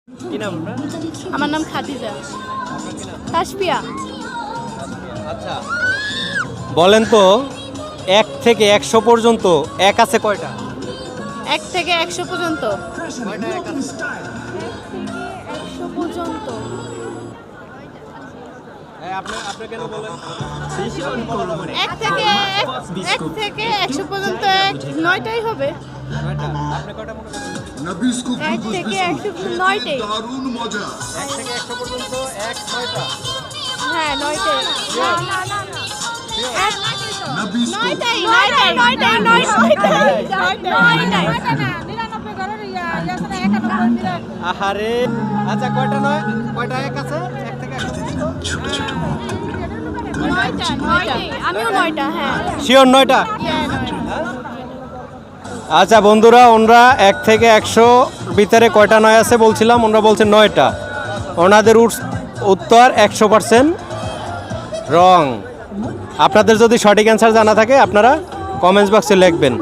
কি নাম আপনার? আমার নাম খাদিজা। তাসপিয়া। আচ্ছা, বলেন তো 1 থেকে 100 পর্যন্ত এক আছে কয়টা? 1 থেকে 100 পর্যন্ত। কয়টা এক আছে? 100 পর্যন্ত। আপনি কেন বলেন? 1 থেকে 100 পর্যন্ত 9টাই হবে। কয়টা? আপনি কয়টা মনে করেন? 1 থেকে 100 9টাই। 1 থেকে 100 পর্যন্ত এক 9টা। হ্যাঁ 9টাই। আহারে, আচ্ছা কয়টা নয়? কয়টা এক আছে? 1 থেকে 100 আমিও 9টা। হ্যাঁ শিওর 9টা? হ্যাঁ আচ্ছা বন্ধুরা, ওনরা 1 থেকে 100 ভিতরে কয়টা নয় আছে বলছিলাম, ওনরা বলছে 9টা। ওনাদের উত্তর 100% রং। আপনাদের যদি সঠিক অ্যান্সার জানা থাকে আপনারা কমেন্টস বক্সে লিখবেন।